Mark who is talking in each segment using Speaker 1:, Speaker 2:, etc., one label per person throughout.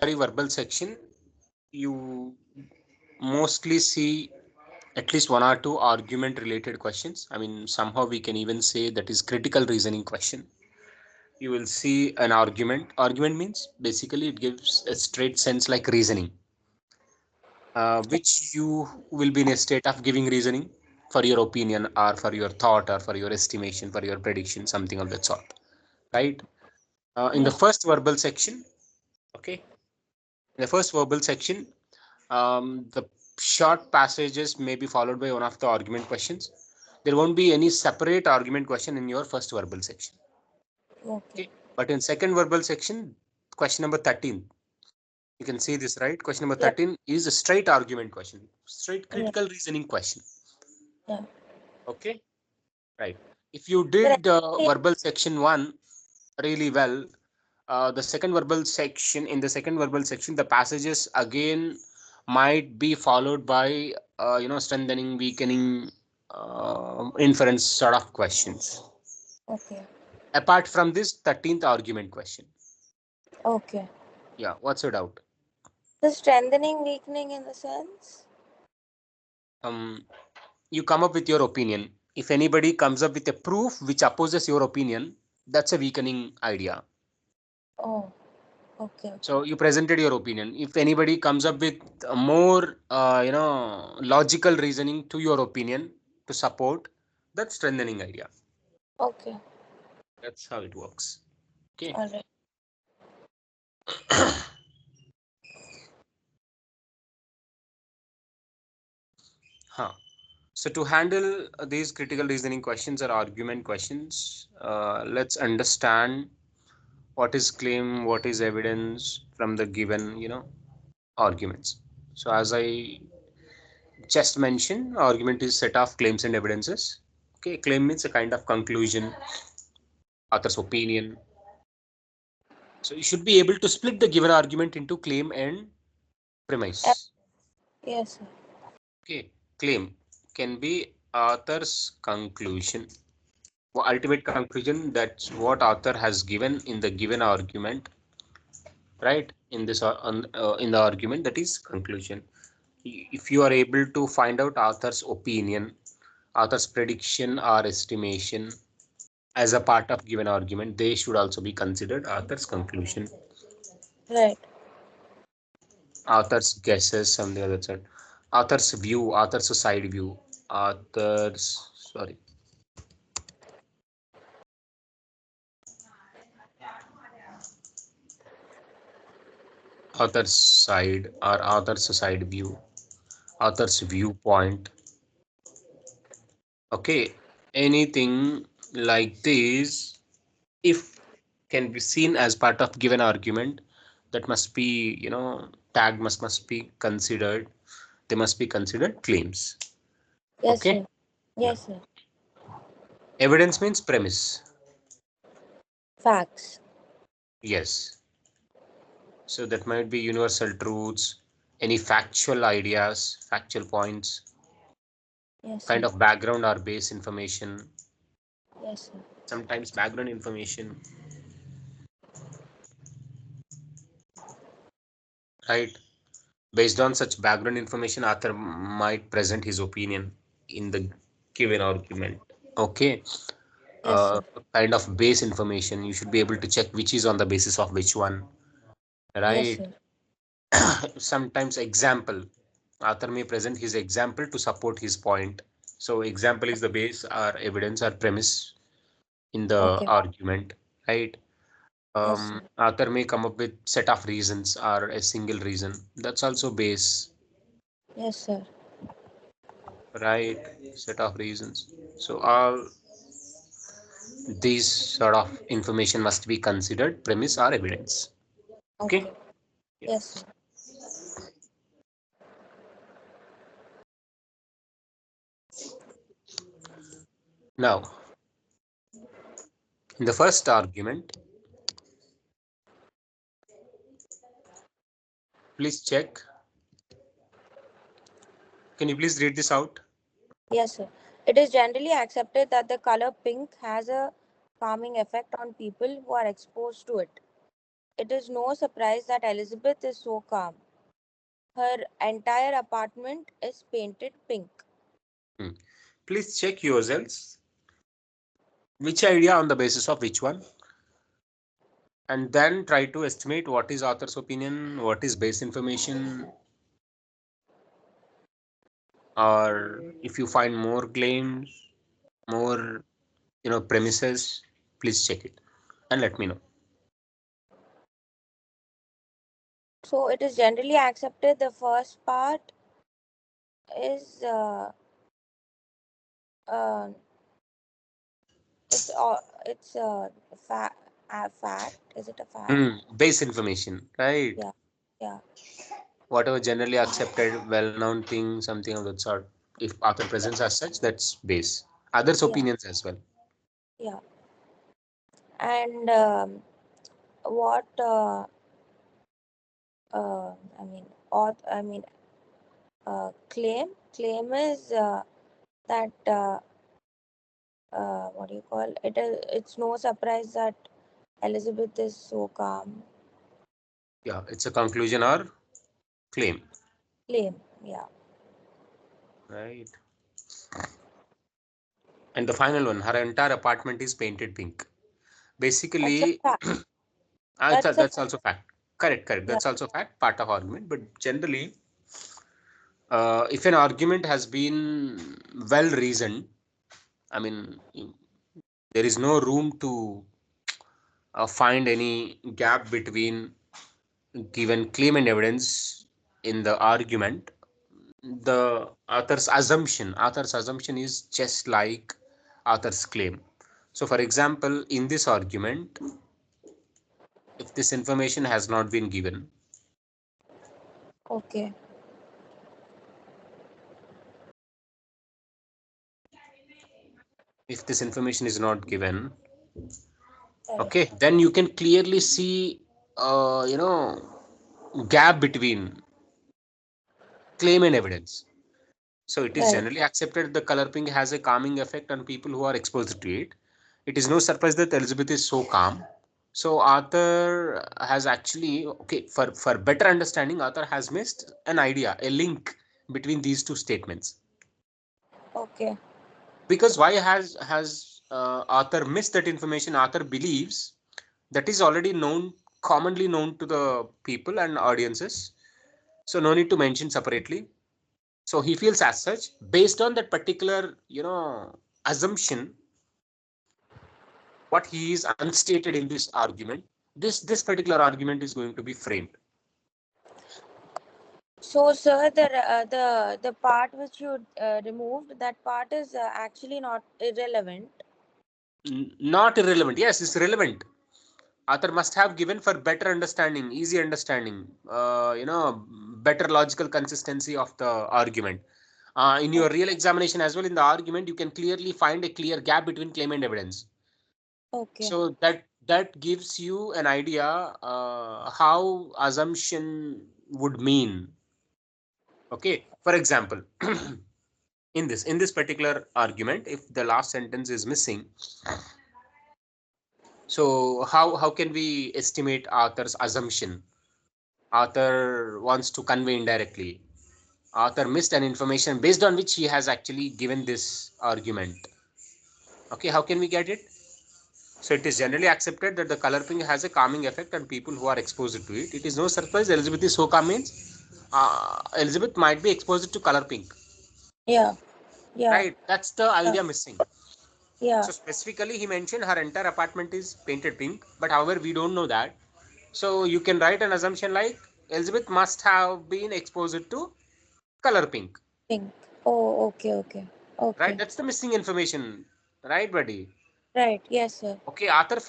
Speaker 1: GRE verbal section, you mostly see at least one or two argument related questions. I mean, somehow we can even say that is critical reasoning question. You will see an argument. Argument means basically it gives a straight sense like reasoning, which you will be in a state of giving reasoning for your opinion or for your thought or for your estimation, for your prediction, something of that sort, right? In the
Speaker 2: Yes.
Speaker 1: first verbal section, okay, in the first verbal section, the short passages may be followed by one of the argument questions. There won't be any separate argument question in your first verbal section.
Speaker 2: Okay.
Speaker 1: Okay, but in second verbal section, question number 13, you can see this, right? Question number
Speaker 2: Yeah.
Speaker 1: 13 is a straight argument question, straight
Speaker 2: Yeah.
Speaker 1: critical reasoning question.
Speaker 2: Yeah.
Speaker 1: Okay, right. If you
Speaker 2: Sir,
Speaker 1: did
Speaker 2: actually,
Speaker 1: verbal section 1 really well, the second verbal section, in the second verbal section, the passages again might be followed by strengthening, weakening, inference sort of questions,
Speaker 2: okay.
Speaker 1: apart from this 13th argument question.
Speaker 2: Okay.
Speaker 1: Yeah, what's your doubt?
Speaker 2: The strengthening, weakening in the sense?
Speaker 1: um you come up with your opinion. If anybody comes up with a proof which opposes your opinion, that's a weakening idea.
Speaker 2: Oh, okay. Okay.
Speaker 1: So you presented your opinion. If anybody comes up with a more logical reasoning to your opinion to support, that's strengthening idea.
Speaker 2: Okay.
Speaker 1: That's how it works. Okay.
Speaker 2: All right.
Speaker 1: Huh. So to handle these critical reasoning questions or argument questions, let's understand what is claim, what is evidence from the given arguments. So as I just mentioned, argument is set of claims and evidences. Okay, claim means a kind of conclusion, author's opinion. So you should be able to split the given argument into claim and
Speaker 2: Uh,
Speaker 1: premise.
Speaker 2: yes, sir.
Speaker 1: Okay, claim can be author's conclusion, ultimate conclusion. That's what author has given in the given argument, right? In this in the argument, that is conclusion. If you are able to find out author's opinion, author's prediction or estimation as a part of given argument, they should also be considered author's conclusion,
Speaker 2: Right.
Speaker 1: author's guesses, something other side, author's view, author's side view, author's sorry, author's side or author's side view, author's viewpoint. Okay, anything like this, if can be seen as part of given argument, that must be tagged, must be considered. They must be considered claims.
Speaker 2: Yes,
Speaker 1: Okay.
Speaker 2: sir.
Speaker 1: Yeah.
Speaker 2: Yes, sir.
Speaker 1: Evidence means premise.
Speaker 2: Facts.
Speaker 1: Yes. So that might be universal truths, any factual ideas, factual points,
Speaker 2: Yes,
Speaker 1: kind
Speaker 2: sir.
Speaker 1: of background or base information,
Speaker 2: Yes, sir.
Speaker 1: sometimes background information, right? Based on such background information, author might present his opinion in the given argument. Okay.
Speaker 2: Yes, sir.
Speaker 1: Kind of base information, you should be able to check which is on the basis of which one,
Speaker 2: Yes,
Speaker 1: right?
Speaker 2: sir.
Speaker 1: Sometimes example, author may present his example to support his point. So example is the base or evidence or premise in the
Speaker 2: Okay.
Speaker 1: argument, right?
Speaker 2: Yes, sir.
Speaker 1: Author may come up with set of reasons or a single reason, that's also base,
Speaker 2: Yes, sir.
Speaker 1: right? Set of reasons. So all these sort of information must be considered premise or evidence. Okay.
Speaker 2: Okay.
Speaker 1: Yeah.
Speaker 2: Yes, sir.
Speaker 1: Now in the first argument, please check. Can you please read this out?
Speaker 2: Yes, sir. It is generally accepted that the color pink has a calming effect on people who are exposed to it. it is no surprise that Elizabeth is so calm. Her entire apartment is painted pink.
Speaker 1: Please check yourselves. Which idea on the basis of which one? And then try to estimate what is author's opinion, what is base information, or if you find more claims, more premises, please check it and let me know.
Speaker 2: So it is generally accepted the first part is uh, it's a fact. Is it a fact?
Speaker 1: Base information, right?
Speaker 2: Yeah, yeah,
Speaker 1: Whatever generally accepted, well-known thing, something of that sort. If author presents as such, that's base. Others'
Speaker 2: yeah,
Speaker 1: opinions as well.
Speaker 2: yeah. And what I mean, claim is that what do you call it? It's no surprise that Elizabeth is so calm.
Speaker 1: Yeah, it's a conclusion or claim,
Speaker 2: Claim, yeah.
Speaker 1: right? And the final one, her entire apartment is painted pink.
Speaker 2: That's a
Speaker 1: Basically,
Speaker 2: fact. That's a
Speaker 1: that's
Speaker 2: fact.
Speaker 1: also fact. Correct.
Speaker 2: Yeah.
Speaker 1: That's also fact, part of argument. But generally, if an argument has been well reasoned, I mean, there is no room to find any gap between given claim and evidence in the argument. The author's assumption is just like author's claim. So, for example, in this argument, if this information has not been given,
Speaker 2: Okay.
Speaker 1: if this information is not given,
Speaker 2: Right.
Speaker 1: okay, then you can clearly see, gap between claim and evidence. So it is
Speaker 2: Right.
Speaker 1: generally accepted the color pink has a calming effect on people who are exposed to it. It is no surprise that Elizabeth is so calm. So Arthur has actually, okay, for better understanding, Arthur has missed an idea, a link between these two statements.
Speaker 2: Okay.
Speaker 1: Because why has Arthur missed that information? Arthur believes that is already known, commonly known to the people and audiences. So no need to mention separately. So he feels as such, based on that particular, assumption, what he is unstated in this argument, this particular argument is going to be framed.
Speaker 2: So, sir, the part which you removed, that part is actually not irrelevant.
Speaker 1: Not irrelevant. Yes, it's relevant. Author must have given for better understanding, easy understanding, better logical consistency of the argument. In your real examination as well, in the argument, you can clearly find a clear gap between claim and evidence.
Speaker 2: Okay.
Speaker 1: So that gives you an idea how assumption would mean. Okay, for example, in this particular argument, if the last sentence is missing, so how can we estimate author's assumption? Author wants to convey indirectly. Author missed an information based on which he has actually given this argument. Okay, how can we get it? So it is generally accepted that the color pink has a calming effect on people who are exposed to it. It is no surprise Elizabeth is so calm means Elizabeth might be exposed to color pink,
Speaker 2: Yeah. Yeah.
Speaker 1: right? That's the
Speaker 2: Yeah.
Speaker 1: idea missing.
Speaker 2: Yeah.
Speaker 1: So specifically, he mentioned her entire apartment is painted pink, but however, we don't know that. So you can write an assumption like Elizabeth must have been exposed to color pink,
Speaker 2: Pink. Oh, okay. Okay.
Speaker 1: right?
Speaker 2: Okay.
Speaker 1: That's the missing information, right, buddy?
Speaker 2: Right. Yes, sir.
Speaker 1: Okay, Arthur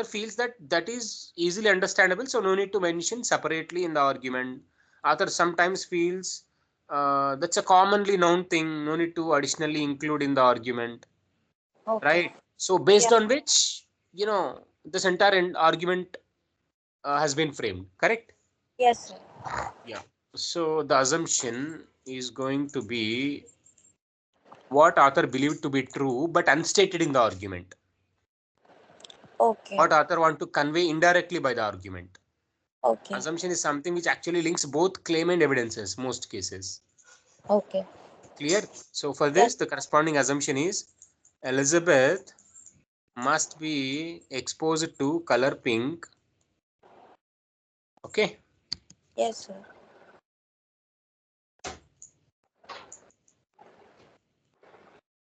Speaker 1: feels that that is easily understandable, so no need to mention separately in the argument. Arthur sometimes feels that's a commonly known thing, no need to additionally include in the argument,
Speaker 2: Okay.
Speaker 1: right? So based
Speaker 2: Yeah.
Speaker 1: on which, this entire argument has been framed, correct?
Speaker 2: Yes, sir.
Speaker 1: Yeah. So the assumption is going to be what Arthur believed to be true but unstated in the argument.
Speaker 2: Okay.
Speaker 1: What author want to convey indirectly by the argument.
Speaker 2: Okay.
Speaker 1: Assumption is something which actually links both claim and evidences, most cases.
Speaker 2: Okay.
Speaker 1: Clear? So for
Speaker 2: Yes.
Speaker 1: this, the corresponding assumption is Elizabeth must be exposed to color pink. Okay.
Speaker 2: Yes, sir.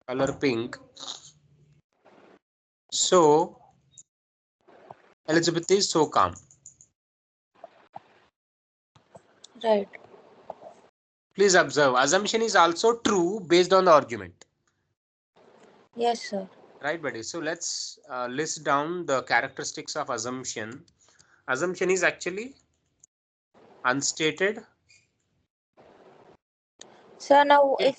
Speaker 1: Color pink. So Elizabeth is so calm.
Speaker 2: Right.
Speaker 1: Please observe, assumption is also true based on the argument.
Speaker 2: Yes, sir.
Speaker 1: Right, buddy? So let's list down the characteristics of assumption. Assumption is actually unstated.
Speaker 2: So now,
Speaker 1: Okay.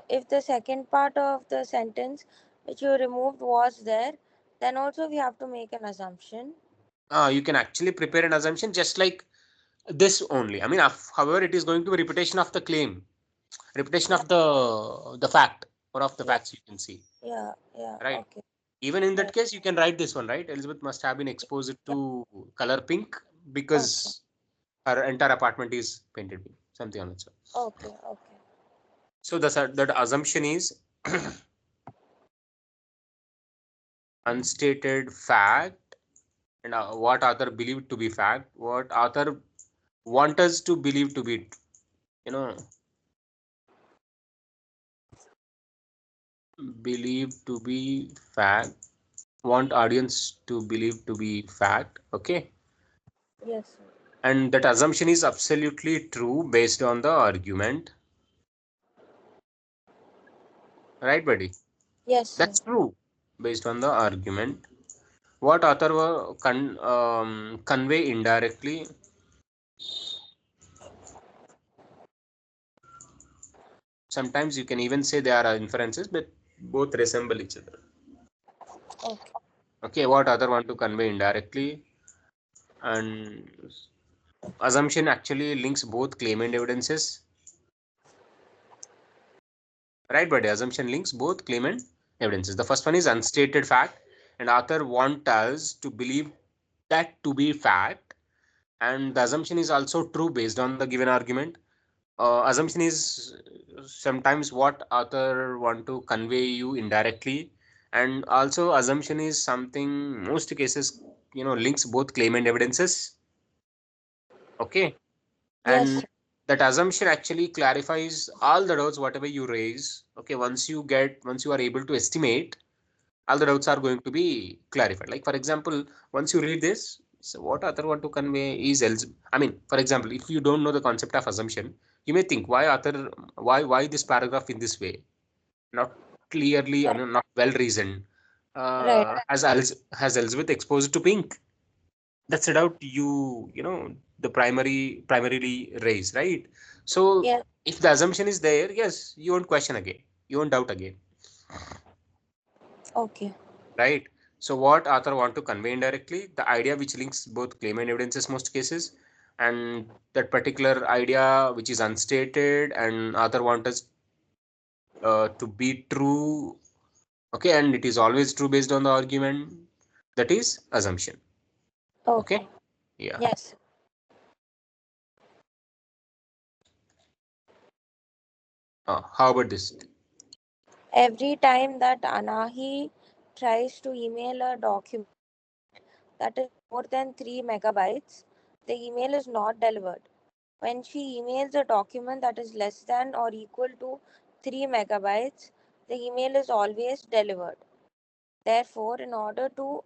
Speaker 2: if the second part of the sentence which you removed was there, then also we have to make an assumption.
Speaker 1: You can actually prepare an assumption just like this only. I mean, however, it is going to be repetition of the claim, repetition
Speaker 2: Yeah.
Speaker 1: of the fact or of the
Speaker 2: Yeah.
Speaker 1: facts you can see.
Speaker 2: Yeah. Yeah.
Speaker 1: Right.
Speaker 2: Okay.
Speaker 1: Even in that
Speaker 2: Right.
Speaker 1: case, you can write this one, right? Elizabeth must have been exposed
Speaker 2: Yeah.
Speaker 1: to color pink
Speaker 2: Okay.
Speaker 1: because her entire apartment is painted pink, something on that sort.
Speaker 2: Okay. Okay.
Speaker 1: So that assumption is unstated fact, and what author believed to be fact, what author want us to believe to be, you know, believe to be fact, want audience to believe to be fact. Okay.
Speaker 2: Yes, sir.
Speaker 1: And that assumption is absolutely true based on the argument. Right, buddy?
Speaker 2: Yes, sir.
Speaker 1: That's true based on the argument. What author convey indirectly. Sometimes you can even say they are inferences, but both resemble each other.
Speaker 2: Okay.
Speaker 1: Okay, what other want to convey indirectly, and assumption actually links both claim and evidences. Right, but the assumption links both claim and evidences. The first one is unstated fact, and author want us to believe that to be fact, and the assumption is also true based on the given argument. Assumption is sometimes what author want to convey you indirectly, and also assumption is something most cases links both claim and evidences. Okay.
Speaker 2: Yes,
Speaker 1: And
Speaker 2: sir.
Speaker 1: that assumption actually clarifies all the doubts whatever you raise. Okay, once you are able to estimate, all the doubts are going to be clarified. Like for example, once you read this, so what author want to convey is else. I mean, for example, if you don't know the concept of assumption, you may think why this paragraph in this way, not clearly, I
Speaker 2: Right.
Speaker 1: mean, not well reasoned.
Speaker 2: Right.
Speaker 1: Has Elizabeth exposed to pink? That's a doubt the primarily raise, right? So
Speaker 2: Yes.
Speaker 1: if the assumption is there, yes, you won't question again, you won't doubt again,
Speaker 2: Okay.
Speaker 1: right? So what author want to convey indirectly, the idea which links both claim and evidences most cases, and that particular idea which is unstated and author want us to be true. Okay, and it is always true based on the argument, that is assumption. Okay.
Speaker 2: Okay.
Speaker 1: Yeah.
Speaker 2: Yes.
Speaker 1: How about this?
Speaker 2: Every time that Anahi tries to email a document that is more than 3 megabytes, the email is not delivered. When she emails a document that is less than or equal to 3 megabytes, the email is always delivered. Therefore, in order to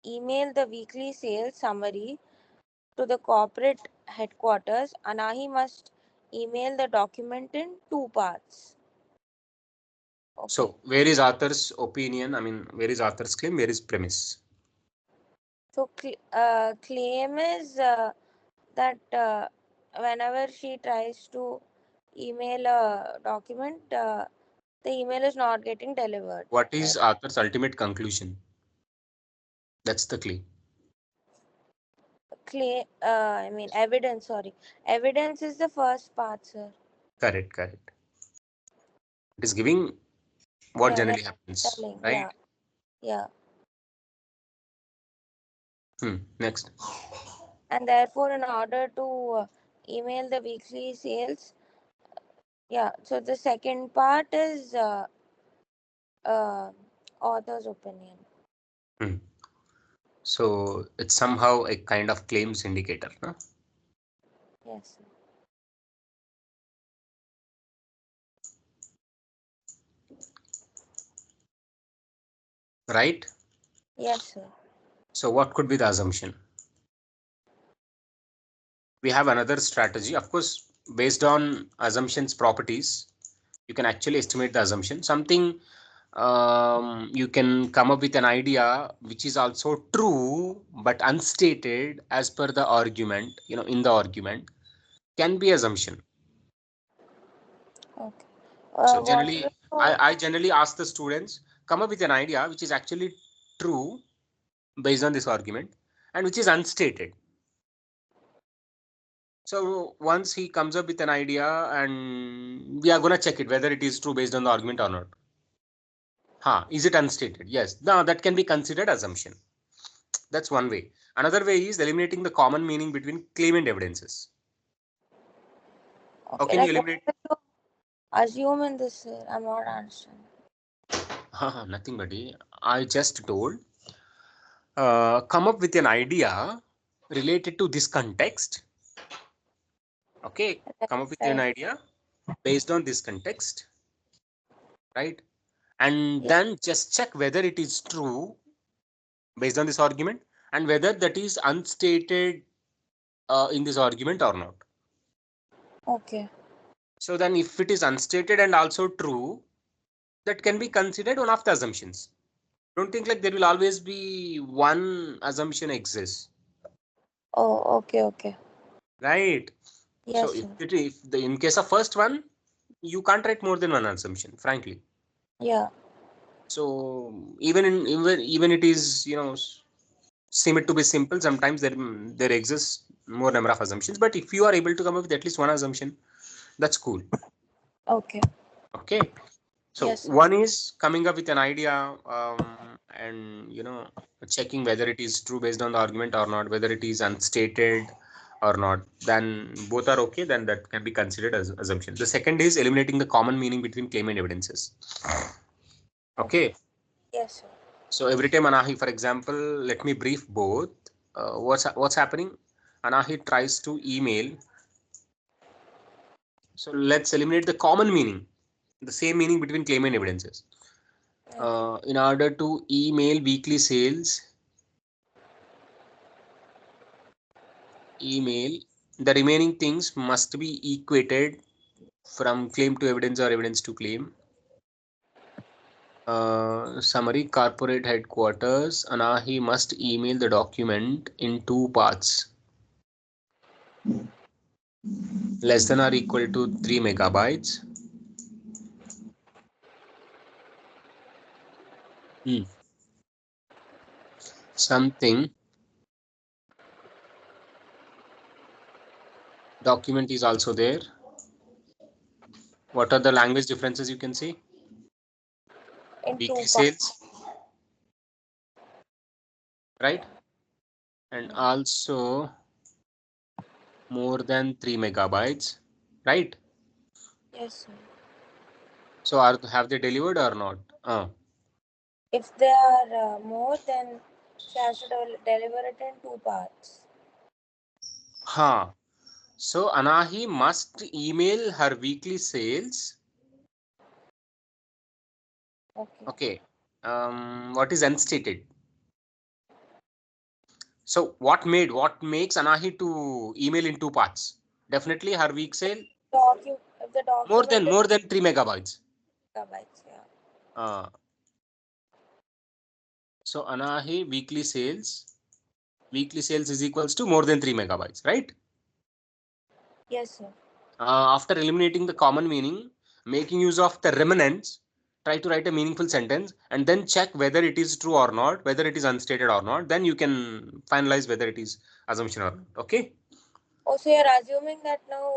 Speaker 2: email the weekly sales summary to the corporate headquarters, Anahi must email the document in two parts. Okay.
Speaker 1: So where is author's opinion? I mean, where is author's claim? Where is premise?
Speaker 2: So, claim is that whenever she tries to email a document, the email is not getting delivered.
Speaker 1: What
Speaker 2: Right?
Speaker 1: is author's ultimate conclusion? That's the claim.
Speaker 2: I mean, evidence, sorry. Evidence is the first part, sir.
Speaker 1: Correct, correct. It is giving what
Speaker 2: Yeah,
Speaker 1: generally happens,
Speaker 2: telling.
Speaker 1: right?
Speaker 2: Yeah, yeah.
Speaker 1: Next.
Speaker 2: And therefore, in order to email the weekly sales, yeah. So the second part is uh, author's opinion.
Speaker 1: Hmm. So it's somehow a kind of claims indicator, no?
Speaker 2: Yes, sir.
Speaker 1: Right?
Speaker 2: Yes, sir.
Speaker 1: So what could be the assumption? We have another strategy. Of course, based on assumptions properties, you can actually estimate the assumption. Something you can come up with an idea which is also true but unstated as per the argument, in the argument can be assumption.
Speaker 2: Okay.
Speaker 1: So
Speaker 2: What is
Speaker 1: generally,
Speaker 2: the
Speaker 1: I generally ask the students come up with an idea which is actually true based on this argument and which is unstated. So once he comes up with an idea and we are going to check it whether it is true based on the argument or not. Is it unstated? Yes. Now that can be considered assumption. That's one way. Another way is eliminating the common meaning between claim and evidences. How
Speaker 2: okay?
Speaker 1: can you
Speaker 2: Like what
Speaker 1: eliminate?
Speaker 2: do you assume in this, sir? I'm not understanding.
Speaker 1: Nothing, buddy. I just told come up with an idea related to this context. Okay.
Speaker 2: Right.
Speaker 1: Come up with an
Speaker 2: Right.
Speaker 1: idea based on this context, right? And
Speaker 2: Yeah.
Speaker 1: then just check whether it is true based on this argument and whether that is unstated in this argument or not.
Speaker 2: Okay.
Speaker 1: So then if it is unstated and also true, that can be considered one of the assumptions. Don't think like there will always be one assumption exists,
Speaker 2: Oh, okay. Okay.
Speaker 1: right? So
Speaker 2: Yes,
Speaker 1: if
Speaker 2: sir.
Speaker 1: it if the in case of first one, you can't write more than one assumption, frankly.
Speaker 2: Yeah.
Speaker 1: So even it is seem it to be simple. Sometimes there exists more number of assumptions, but if you are able to come up with at least one assumption, that's cool.
Speaker 2: Okay.
Speaker 1: Okay. So
Speaker 2: Yes, sir.
Speaker 1: one is coming up with an idea and checking whether it is true based on the argument or not, whether it is unstated or not. Then both are okay. Then that can be considered as assumption. The second is eliminating the common meaning between claim and evidences.
Speaker 2: Okay.
Speaker 1: Okay.
Speaker 2: Yes, sir.
Speaker 1: So every time Anahi, for example, let me brief both. What's happening? Anahi tries to email. So let's eliminate the common meaning, the same meaning between claim and evidences.
Speaker 2: Okay.
Speaker 1: In order to email weekly sales, email, the remaining things must be equated from claim to evidence or evidence to claim. Summary, corporate headquarters. Anahi must email the document in two parts, less than or equal to 3 megabytes. Hmm. Something document is also there. What are the language differences you can see?
Speaker 2: In
Speaker 1: Weekly
Speaker 2: two parts.
Speaker 1: sales, right? And
Speaker 2: Yeah.
Speaker 1: also more than 3 megabytes, right?
Speaker 2: Yes, sir.
Speaker 1: So have they delivered or not?
Speaker 2: If they are more, then she has to deliver it in two parts.
Speaker 1: Huh. So Anahi must email her weekly sales.
Speaker 2: Okay.
Speaker 1: Okay. What is unstated? So what makes Anahi to email in two parts? Definitely her week sale
Speaker 2: If the
Speaker 1: more
Speaker 2: document
Speaker 1: than
Speaker 2: is
Speaker 1: more than 3 megabytes.
Speaker 2: gigabytes, yeah.
Speaker 1: Uh, so Anahi weekly sales is equals to more than 3 megabytes, right?
Speaker 2: Yes, sir.
Speaker 1: After eliminating the common meaning, making use of the remnants, try to write a meaningful sentence and then check whether it is true or not, whether it is unstated or not. Then you can finalize whether it is assumption or not. Okay.
Speaker 2: Oh, so you're assuming that now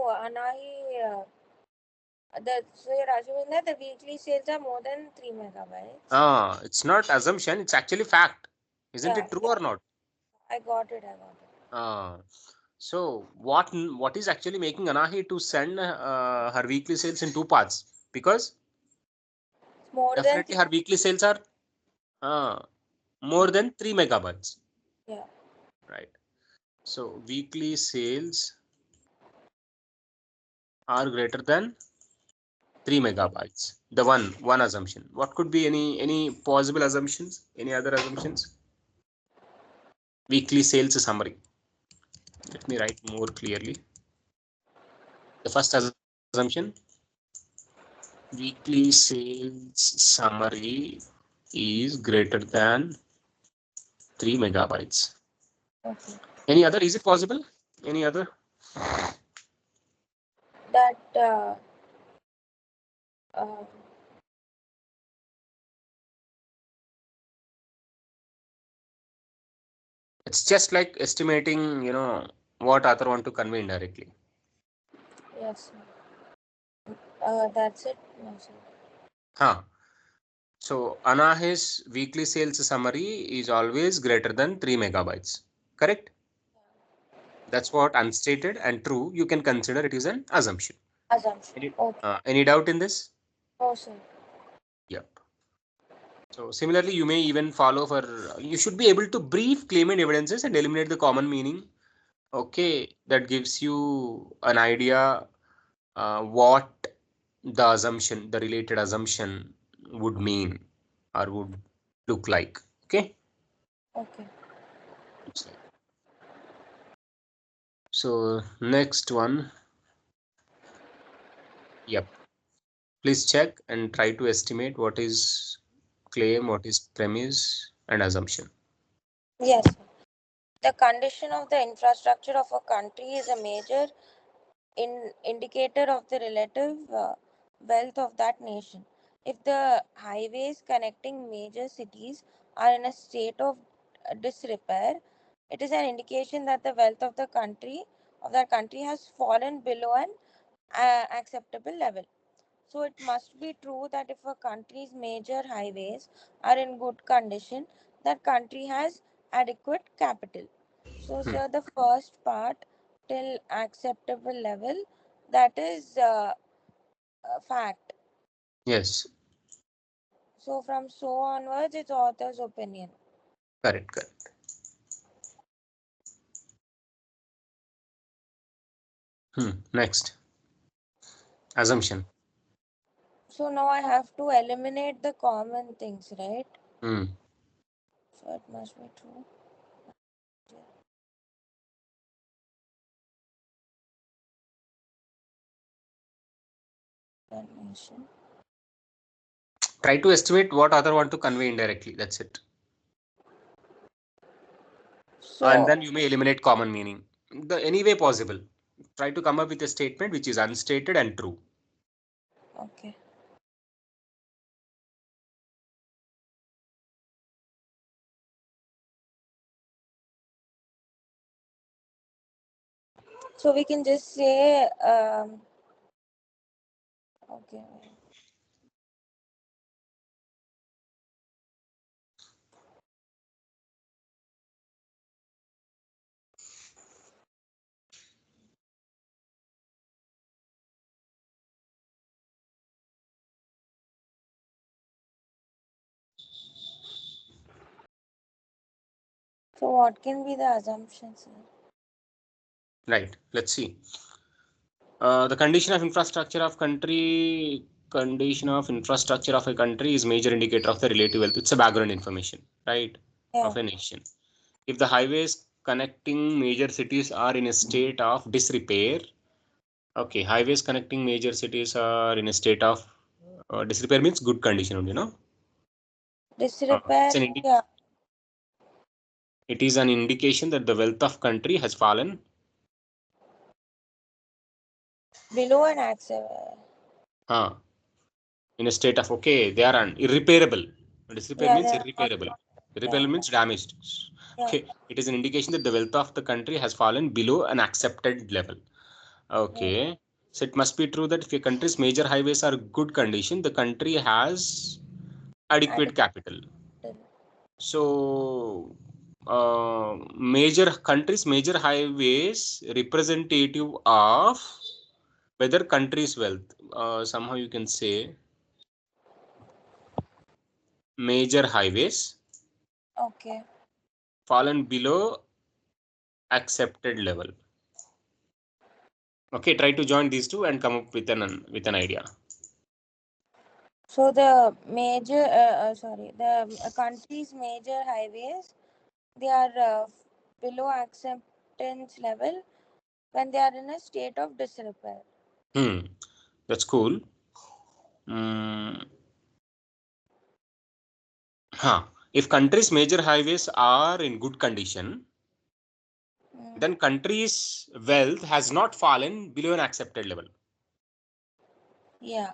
Speaker 2: so you're assuming that the weekly sales are more than 3 megabytes.
Speaker 1: It's not assumption, it's actually fact. Isn't
Speaker 2: Yeah,
Speaker 1: it true
Speaker 2: yeah,
Speaker 1: or not?
Speaker 2: I got it. I got it.
Speaker 1: So what is actually making Anahi to send her weekly sales in two parts? Because
Speaker 2: It's more than
Speaker 1: definitely
Speaker 2: three.
Speaker 1: her weekly sales are uh, more than 3 megabytes,
Speaker 2: Yeah.
Speaker 1: right? So weekly sales are greater than 3
Speaker 2: Three.
Speaker 1: megabytes. The one assumption. What could be any possible assumptions? Any other assumptions? Weekly sales summary. Let me write more clearly. The first assumption, weekly sales summary is greater than 3 megabytes.
Speaker 2: Okay.
Speaker 1: Any other? Is it possible? Any other?
Speaker 2: That uh,
Speaker 1: It's just like estimating, what author want to convey indirectly.
Speaker 2: yes. That's it. No, sir.
Speaker 1: Huh. So Anahe's weekly sales summary is always greater than 3 megabytes. Correct? That's what unstated and true. You can consider it is an assumption.
Speaker 2: Assumption.
Speaker 1: Any,
Speaker 2: Okay.
Speaker 1: any doubt in this?
Speaker 2: No, sir.
Speaker 1: Yep. So similarly, you may even follow for, you should be able to brief claimant evidences and eliminate the common meaning. Okay, that gives you an idea what the assumption, the related assumption would mean or would look like. Okay.
Speaker 2: Okay.
Speaker 1: So next one. Yep. Please check and try to estimate what is claim, what is premise and assumption.
Speaker 2: Yes, sir. The condition of the infrastructure of a country is a major indicator of the relative wealth of that nation. If the highways connecting major cities are in a state of disrepair, it is an indication that the wealth of the country has fallen below an acceptable level. So it must be true that if a country's major highways are in good condition, that country has adequate capital. So,
Speaker 1: Hmm.
Speaker 2: sir, the first part till acceptable level, that is a fact.
Speaker 1: Yes,
Speaker 2: So, from so onwards, it's author's opinion.
Speaker 1: correct, correct. Next, assumption.
Speaker 2: So, now I have to eliminate the common things, right?
Speaker 1: Hmm.
Speaker 2: So, it must be true. Definition.
Speaker 1: Try to estimate what other want to convey indirectly. That's it. And
Speaker 2: So,
Speaker 1: then you may eliminate common meaning. The any way possible. Try to come up with a statement which is unstated and true.
Speaker 2: okay. So, we can just say, okay. So, what can be the assumptions, sir?
Speaker 1: Right. Let's see. The condition of infrastructure of a country is major indicator of the relative wealth. It's a background information, right,
Speaker 2: Yeah.
Speaker 1: of a nation. If the highways connecting major cities are in a state of disrepair, okay, highways connecting major cities are in a state of disrepair means good condition only, no?
Speaker 2: Disrepair, yeah.
Speaker 1: It is an indication that the wealth of country has fallen
Speaker 2: Below an accept.
Speaker 1: uh, in a state of okay, they are irreparable. Disrepair
Speaker 2: Yeah,
Speaker 1: means
Speaker 2: they are not.
Speaker 1: irreparable.
Speaker 2: Yeah.
Speaker 1: Irreparable means damaged.
Speaker 2: Yeah.
Speaker 1: Okay, it is an indication that the wealth of the country has fallen below an accepted level.
Speaker 2: Yeah.
Speaker 1: Okay, so it must be true that if a country's major highways are good condition, the country has adequate
Speaker 2: Added.
Speaker 1: capital. So major countries, major highways representative of whether country's wealth. Somehow you can say major highways
Speaker 2: Okay.
Speaker 1: fallen below accepted level. Okay, try to join these two and come up with an idea.
Speaker 2: So the the country's major highways, they are below acceptance level when they are in a state of disrepair.
Speaker 1: That's cool. Mm, huh. If country's major highways are in good condition,
Speaker 2: Mm.
Speaker 1: then country's wealth has not fallen below an accepted level.
Speaker 2: Yeah.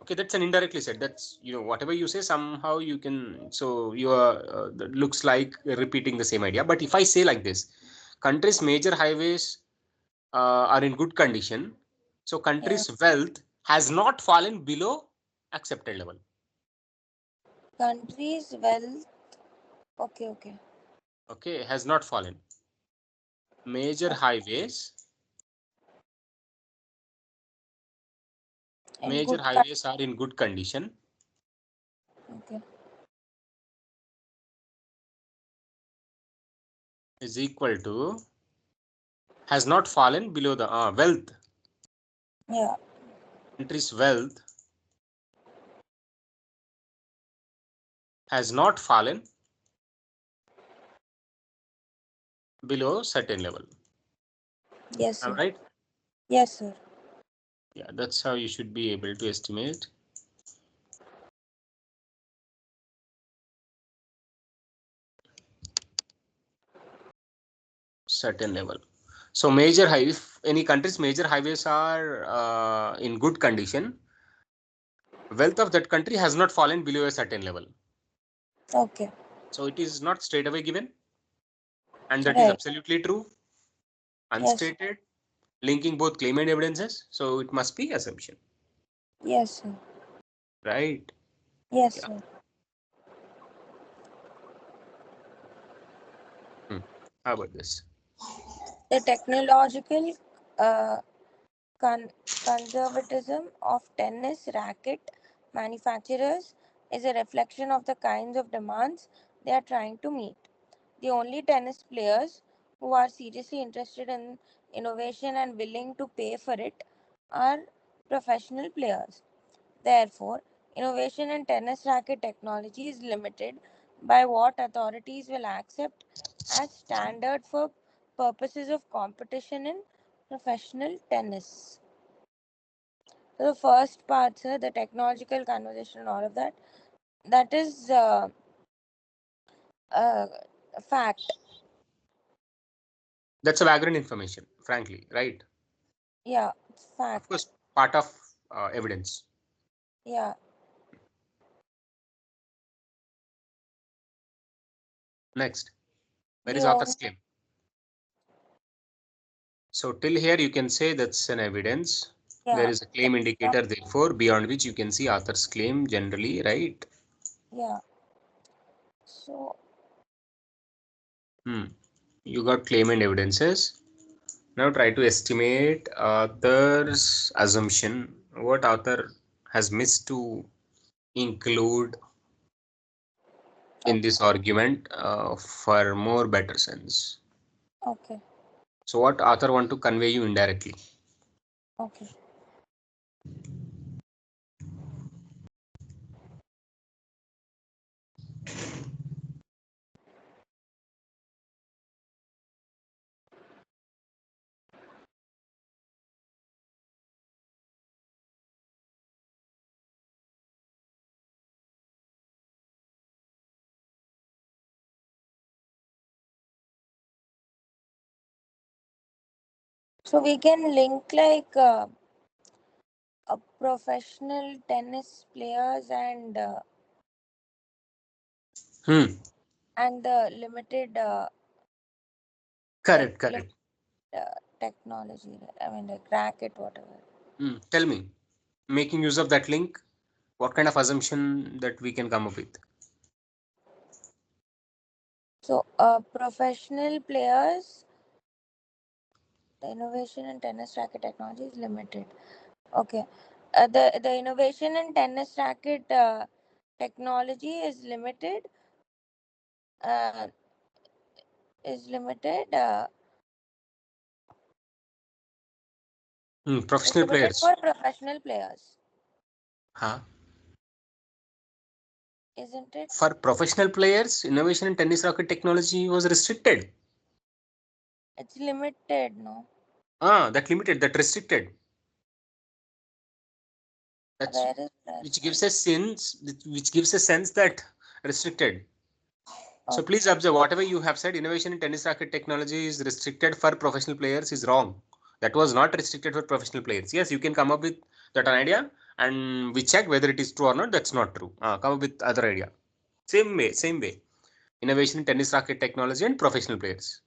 Speaker 1: Okay, that's an indirectly said. That's, whatever you say, somehow you can. So you are that looks like repeating the same idea. But if I say like this, country's major highways are in good condition, so
Speaker 2: Yeah.
Speaker 1: country's wealth has not fallen below accepted level.
Speaker 2: Country's wealth. Okay. Okay.
Speaker 1: Okay, has not fallen. Major
Speaker 2: Okay.
Speaker 1: highways,
Speaker 2: In
Speaker 1: major
Speaker 2: good
Speaker 1: highways are in good condition
Speaker 2: Okay.
Speaker 1: is equal to has not fallen below the wealth.
Speaker 2: Yeah.
Speaker 1: Country's wealth has not fallen below certain level.
Speaker 2: Yes,
Speaker 1: All
Speaker 2: sir.
Speaker 1: right.
Speaker 2: Yes, sir.
Speaker 1: Yeah, that's how you should be able to estimate certain level. So if any country's major highways are in good condition, wealth of that country has not fallen below a certain level.
Speaker 2: Okay.
Speaker 1: So it is not straight away given, and that is
Speaker 2: Right.
Speaker 1: absolutely true.
Speaker 2: Yes.
Speaker 1: Unstated, linking both claim and evidences. So it must be assumption,
Speaker 2: Yes, sir.
Speaker 1: right?
Speaker 2: Yes,
Speaker 1: Yeah.
Speaker 2: sir.
Speaker 1: Hmm. How about this?
Speaker 2: The technological uh, con- conservatism of tennis racket manufacturers is a reflection of the kinds of demands they are trying to meet. The only tennis players who are seriously interested in innovation and willing to pay for it are professional players. Therefore, innovation in tennis racket technology is limited by what authorities will accept as standard for purposes of competition in professional tennis. So the first part, sir, the technological conversation and all of that, that is uh, a fact.
Speaker 1: That's a background information, frankly, right?
Speaker 2: Yeah, it's
Speaker 1: Of
Speaker 2: fact.
Speaker 1: course, part of evidence.
Speaker 2: Yeah,
Speaker 1: Next, where
Speaker 2: the
Speaker 1: is author's
Speaker 2: only,
Speaker 1: claim? So till here you can say that's an evidence. There
Speaker 2: yeah,
Speaker 1: is a claim indicator, therefore, beyond which you can see author's claim generally, right?
Speaker 2: yeah. So
Speaker 1: You got claim and evidences. Now try to estimate author's assumption. What author has missed to include in
Speaker 2: okay,
Speaker 1: this argument for more better sense.
Speaker 2: okay,
Speaker 1: So what author want to convey you indirectly?
Speaker 2: okay. So we can link like a professional tennis players
Speaker 1: Hmm.
Speaker 2: and the limited
Speaker 1: Correct,
Speaker 2: limited
Speaker 1: correct.
Speaker 2: technology. I mean, like racket, whatever.
Speaker 1: Tell me, making use of that link, what kind of assumption that we can come up with?
Speaker 2: So, professional players, the innovation in tennis racket technology is limited. Okay. The innovation in tennis racket technology is limited. Uh, is limited. Is
Speaker 1: Professional
Speaker 2: limited
Speaker 1: players.
Speaker 2: for professional players,
Speaker 1: Huh?
Speaker 2: isn't it?
Speaker 1: For professional players, innovation in tennis racket technology was restricted.
Speaker 2: It's limited, no.
Speaker 1: That limited, that restricted. That's
Speaker 2: Where is
Speaker 1: which
Speaker 2: present?
Speaker 1: gives a sense, which gives a sense that restricted. So please
Speaker 2: Okay.
Speaker 1: observe whatever you have said. Innovation in tennis racket technology is restricted for professional players is wrong. That was not restricted for professional players. Yes, you can come up with that idea, and we check whether it is true or not. That's not true. Come up with other idea. Same way, same way. Innovation in tennis racket technology and professional players.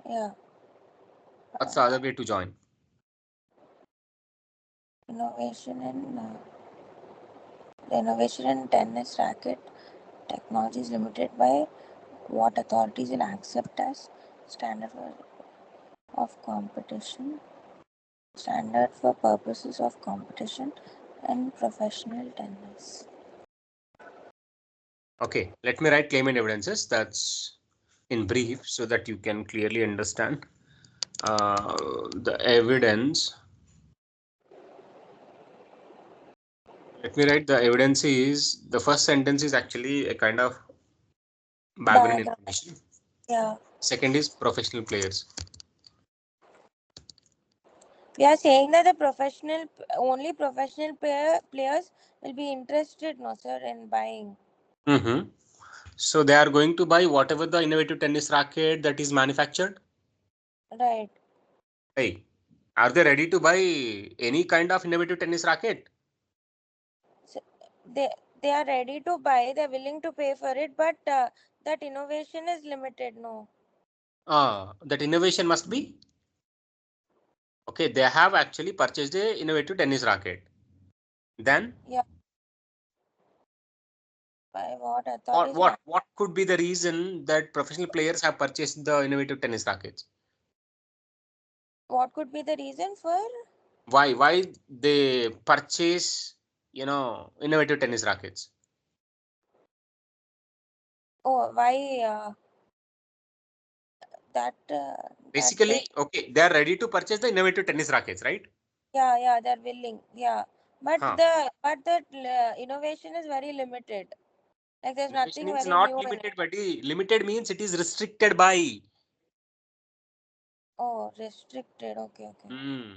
Speaker 2: Yeah.
Speaker 1: What's the other way to join?
Speaker 2: Innovation in the innovation in tennis racket technology is limited by what authorities will accept as standard of competition, standard for purposes of competition and professional tennis.
Speaker 1: Okay, let me write claim and evidences. That's in brief so that you can clearly understand the evidence. Let me write the evidence is the first sentence is actually a kind of background
Speaker 2: Background.
Speaker 1: information.
Speaker 2: Yeah.
Speaker 1: Second is professional players.
Speaker 2: We are saying that the professional only professional players will be interested, no sir, in buying.
Speaker 1: Mm-hmm. So they are going to buy whatever the innovative tennis racket that is manufactured.
Speaker 2: Right.
Speaker 1: Hey, are they ready to buy any kind of innovative tennis racket?
Speaker 2: So they are ready to buy. They are willing to pay for it, but that innovation is limited. No.
Speaker 1: That innovation must be okay. They have actually purchased a innovative tennis racket. Then
Speaker 2: Yeah. By what
Speaker 1: what
Speaker 2: authorities will
Speaker 1: what what could be the reason that professional players have purchased the innovative tennis rackets?
Speaker 2: what could be the reason for
Speaker 1: Why they purchase innovative tennis rackets?
Speaker 2: why that that they
Speaker 1: Basically, okay, they are ready to purchase the innovative tennis rackets, right?
Speaker 2: yeah they're willing yeah but
Speaker 1: Huh.
Speaker 2: the innovation is very limited, like there's
Speaker 1: Innovation
Speaker 2: nothing
Speaker 1: is
Speaker 2: very
Speaker 1: not
Speaker 2: new in
Speaker 1: limited,
Speaker 2: it.
Speaker 1: but limited means it is restricted by.
Speaker 2: Oh, restricted. Okay, okay.
Speaker 1: Hmm.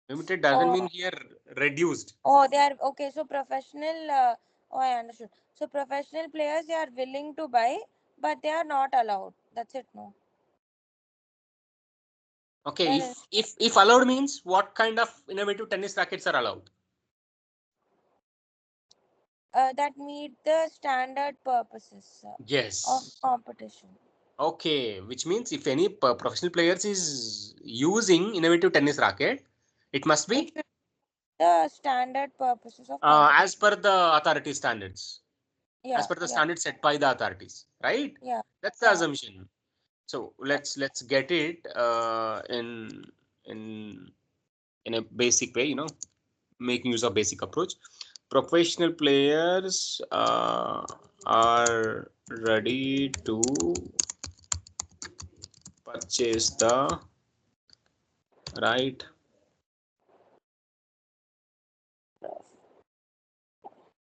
Speaker 1: Limited doesn't mean
Speaker 2: Oh,
Speaker 1: here reduced.
Speaker 2: oh, they are okay. So professional. Oh, I understood. So professional players they are willing to buy, but they are not allowed. That's it. No.
Speaker 1: Okay,
Speaker 2: Then
Speaker 1: if allowed means what kind of innovative tennis rackets are allowed?
Speaker 2: that meet the standard purposes of
Speaker 1: Yes.
Speaker 2: competition.
Speaker 1: Okay, which means if any professional players is using innovative tennis racket, it must
Speaker 2: It
Speaker 1: be
Speaker 2: should be the standard purposes of competition.
Speaker 1: as per the authority standards, as
Speaker 2: Yeah,
Speaker 1: per the
Speaker 2: yeah,
Speaker 1: standards set by the authorities, right?
Speaker 2: yeah,
Speaker 1: That's the
Speaker 2: yeah.
Speaker 1: assumption. So let's get it in in a basic way, making use of basic approach. Professional players are ready to purchase the right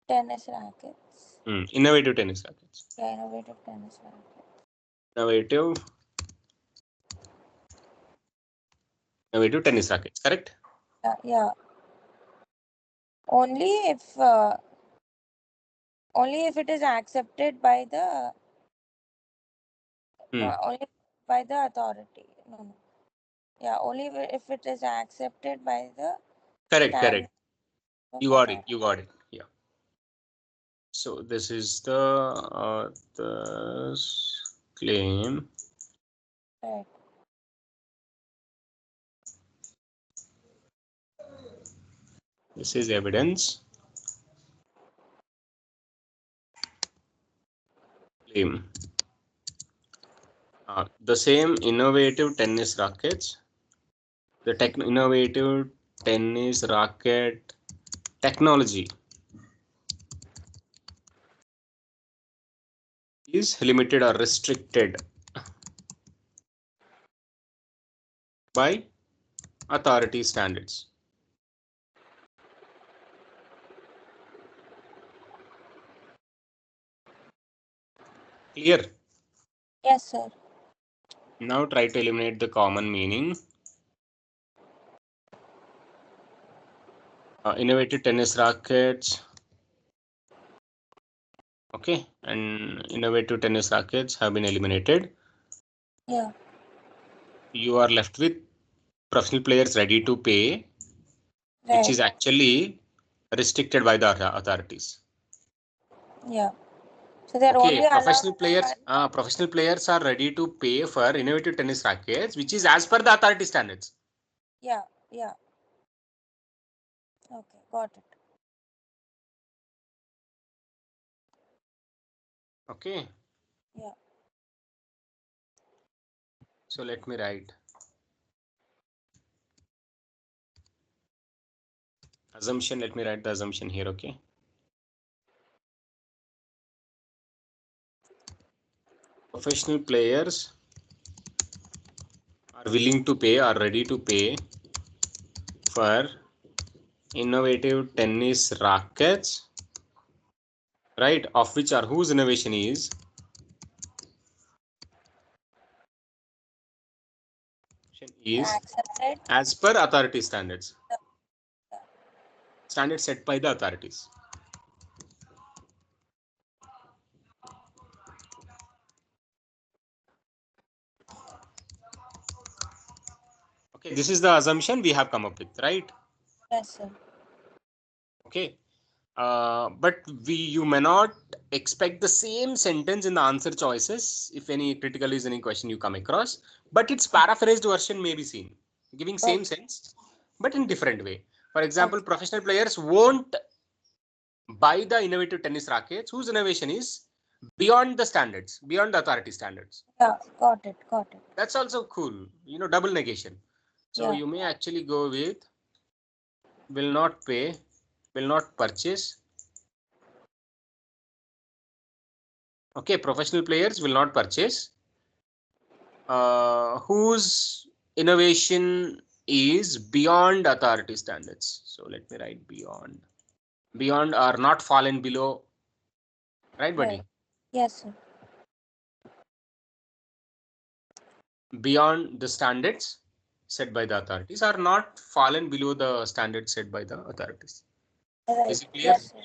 Speaker 2: Tennis rackets.
Speaker 1: innovative tennis rackets.
Speaker 2: Yeah, innovative tennis rackets.
Speaker 1: Innovative innovative tennis rackets. Correct.
Speaker 2: Yeah, yeah. Only if only if it is accepted by the
Speaker 1: Hmm.
Speaker 2: only by the authority. No, no. Yeah, only if it is accepted by the
Speaker 1: Correct.
Speaker 2: standard
Speaker 1: Correct.
Speaker 2: of
Speaker 1: You got it.
Speaker 2: authority.
Speaker 1: You got it. Yeah. So this is the author's claim.
Speaker 2: Right.
Speaker 1: This is evidence. claim. The same innovative tennis rackets, the innovative tennis racket technology is limited or restricted by authority standards. Clear?
Speaker 2: Yes, sir.
Speaker 1: Now try to eliminate the common meaning. Innovative tennis rackets. Okay, and innovative tennis rackets have been eliminated.
Speaker 2: Yeah.
Speaker 1: You are left with professional players ready to pay, which
Speaker 2: Right.
Speaker 1: is actually restricted by the authorities.
Speaker 2: Yeah. So they're
Speaker 1: Okay,
Speaker 2: only allowed to.
Speaker 1: professional players are ready to pay for innovative tennis rackets, which is as per the authority standards.
Speaker 2: Yeah. Yeah. Okay. Got it.
Speaker 1: Okay,
Speaker 2: Yeah.
Speaker 1: so let me write assumption. Let me write the assumption here. Okay, professional players are willing to pay, are ready to pay for innovative tennis rackets, right? Of which are whose innovation is
Speaker 2: Accepted.
Speaker 1: as per authority standards,
Speaker 2: Yeah.
Speaker 1: standards set by the authorities. Okay, this is the assumption we have come up with, right?
Speaker 2: Yes, sir.
Speaker 1: Okay, but you may not expect the same sentence in the answer choices if any critical reasoning question you come across, but its paraphrased version may be seen, giving same
Speaker 2: Okay.
Speaker 1: sense, but in different way. For example,
Speaker 2: Okay.
Speaker 1: professional players won't buy the innovative tennis rackets whose innovation is beyond the standards, beyond the authority standards.
Speaker 2: Yeah. Got it. Got it.
Speaker 1: That's also cool, double negation. So
Speaker 2: Yeah.
Speaker 1: you may actually go with will not pay, will not purchase. Okay, professional players will not purchase whose innovation is beyond authority standards. So let me write beyond. Beyond or not fallen below, right,
Speaker 2: Right.
Speaker 1: buddy?
Speaker 2: Yes, sir.
Speaker 1: Beyond the standards set by the authorities are not fallen below the standards set by the authorities.
Speaker 2: Right.
Speaker 1: Is it clear?
Speaker 2: Yes, sir.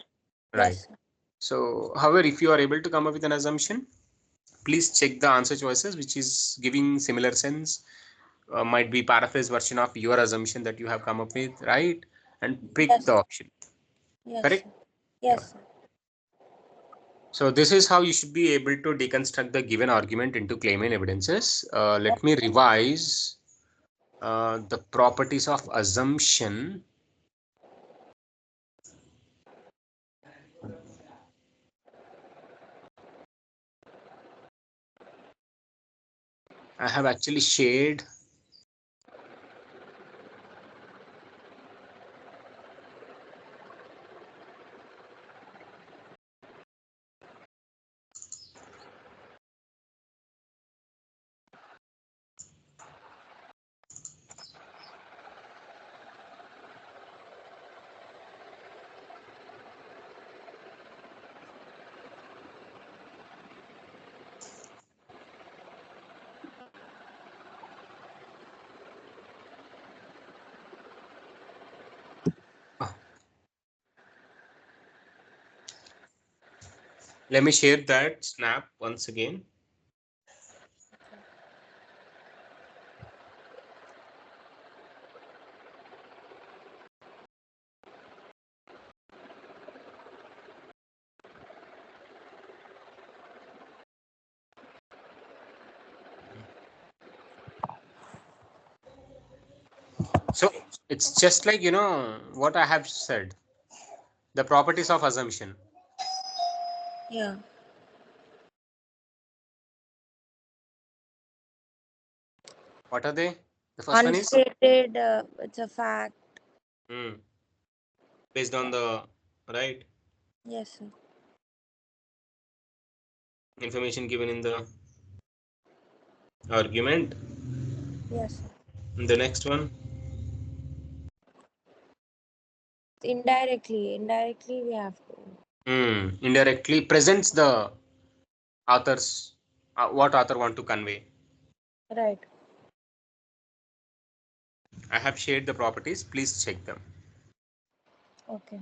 Speaker 1: Right.
Speaker 2: Yes, sir.
Speaker 1: So, however, if you are able to come up with an assumption, please check the answer choices, which is giving similar sense. Might be paraphrase version of your assumption that you have come up with, right? And pick
Speaker 2: Yes,
Speaker 1: the
Speaker 2: sir.
Speaker 1: option.
Speaker 2: Yes,
Speaker 1: Correct?
Speaker 2: sir.
Speaker 1: Yeah.
Speaker 2: Yes, sir.
Speaker 1: So this is how you should be able to deconstruct the given argument into claim and evidences. Let me revise the properties of assumption. I have actually shared let me share that snap once again. So it's just like, what I have said, the properties of assumption.
Speaker 2: Yeah.
Speaker 1: What are they? The first one is
Speaker 2: unstated. It's a fact.
Speaker 1: Based on the right
Speaker 2: Yes, sir.
Speaker 1: information given in the argument.
Speaker 2: Yes, sir.
Speaker 1: And the next one,
Speaker 2: Indirectly we have to.
Speaker 1: indirectly presents the author's what author want to convey.
Speaker 2: Right.
Speaker 1: I have shared the properties. Please check them.
Speaker 2: Okay.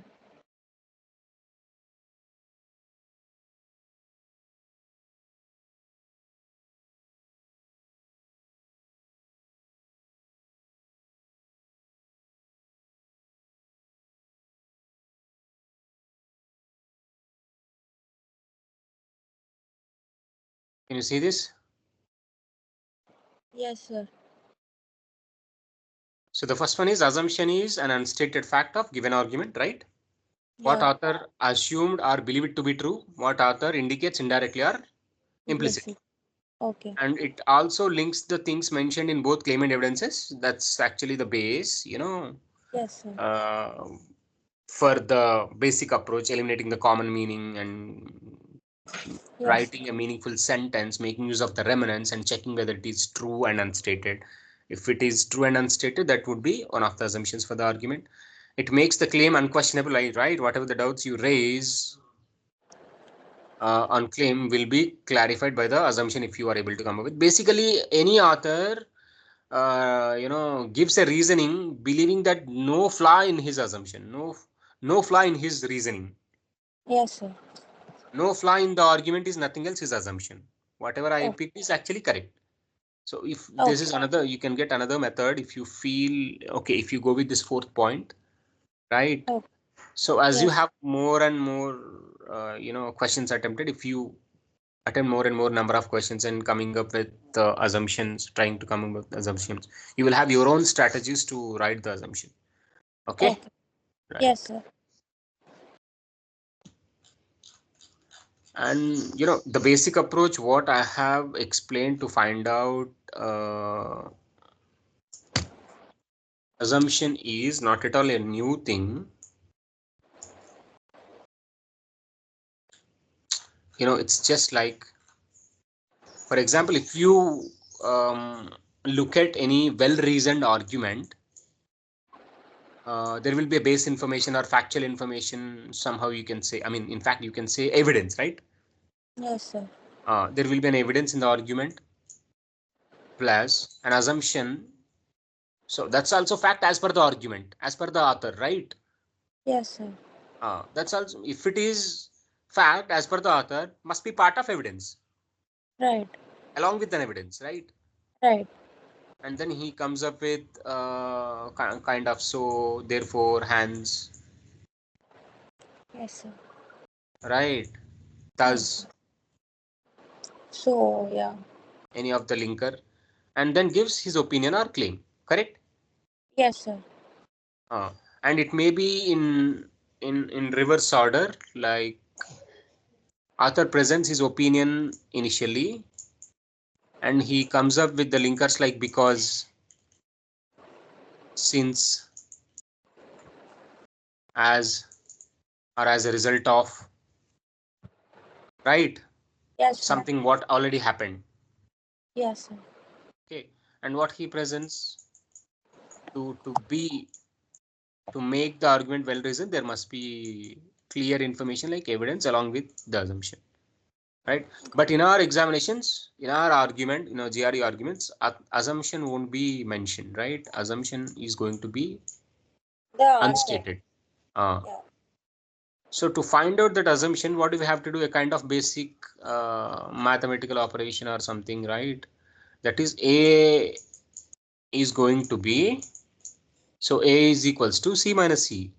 Speaker 1: Can you see this?
Speaker 2: Yes, sir.
Speaker 1: So the first one is assumption is an unstated fact of given argument, right? What
Speaker 2: Yeah.
Speaker 1: author assumed or believed to be true, what author indicates indirectly or implicitly.
Speaker 2: Implicit. Okay.
Speaker 1: And it also links the things mentioned in both claim and evidences. That's actually the base,
Speaker 2: Yes, sir.
Speaker 1: uh, for the basic approach, eliminating the common meaning and
Speaker 2: Yes, sir.
Speaker 1: writing a meaningful sentence, making use of the remnants and checking whether it is true and unstated. If it is true and unstated, that would be one of the assumptions for the argument. It makes the claim unquestionable, right? Whatever the doubts you raise on claim will be clarified by the assumption if you are able to come up with. Basically, any author, gives a reasoning believing that no flaw in his assumption, no flaw in his reasoning.
Speaker 2: Yes, sir.
Speaker 1: No flaw in the argument is nothing else, is assumption. Whatever I
Speaker 2: Okay.
Speaker 1: picked is actually correct. So if this is
Speaker 2: Okay.
Speaker 1: another, you can get another method if you feel okay, if you go with this fourth point, right?
Speaker 2: Okay.
Speaker 1: So as you
Speaker 2: Yes.
Speaker 1: have more and more, questions attempted, if you attempt more and more number of questions and coming up with assumptions, trying to come up with assumptions, you will have your own strategies to write the assumption. Okay,
Speaker 2: Okay.
Speaker 1: right.
Speaker 2: Yes, sir.
Speaker 1: And the basic approach what I have explained to find out assumption is not at all a new thing. It's just like, for example, if you look at any well reasoned argument, there will be a base information or factual information, somehow you can say, I mean, in fact you can say evidence, right?
Speaker 2: Yes, sir.
Speaker 1: There will be an evidence in the argument plus an assumption. So that's also fact as per the argument, as per the author, right?
Speaker 2: Yes, sir.
Speaker 1: That's also, if it is fact as per the author, must be part of evidence
Speaker 2: Right.
Speaker 1: along with an evidence, right?
Speaker 2: Right.
Speaker 1: And then he comes up with kind of, so therefore hence,
Speaker 2: Yes, sir.
Speaker 1: right?
Speaker 2: Yes,
Speaker 1: Thus
Speaker 2: sir. So yeah.
Speaker 1: any of the linker, and then gives his opinion or claim, correct?
Speaker 2: Yes, sir.
Speaker 1: uh, and it may be in reverse order, like author presents his opinion initially and he comes up with the linkers like because, since, as, or as a result of, right?
Speaker 2: Yes, sir.
Speaker 1: Something what already happened.
Speaker 2: Yes, sir.
Speaker 1: Okay, and what he presents to to make the argument well reasoned, there must be clear information like evidence along with the assumption, right? But in our examinations, in our argument, GRE arguments, assumption won't be mentioned, right? Assumption is going to be
Speaker 2: The answer.
Speaker 1: unstated. uh,
Speaker 2: Yeah.
Speaker 1: so to find out that assumption, what do we have to do? A kind of basic mathematical operation or something, right? That is, a is going to be, so a is equals to c minus c.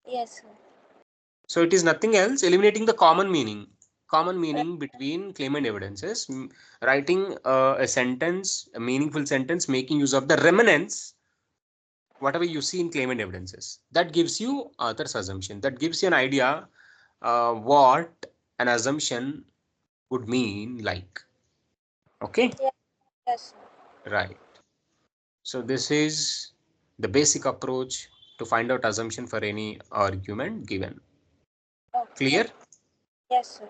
Speaker 2: Yes, sir.
Speaker 1: So it is nothing else, eliminating the common
Speaker 2: Right.
Speaker 1: meaning between claim and evidences, writing a sentence, a meaningful sentence, making use of the remnants, whatever you see in claim and evidences. That gives you author's assumption. That gives you an idea what an assumption would mean like. Okay,
Speaker 2: Yeah. Yes, sir.
Speaker 1: right. So this is the basic approach to find out assumption for any argument given.
Speaker 2: Okay.
Speaker 1: Clear?
Speaker 2: Yes, sir.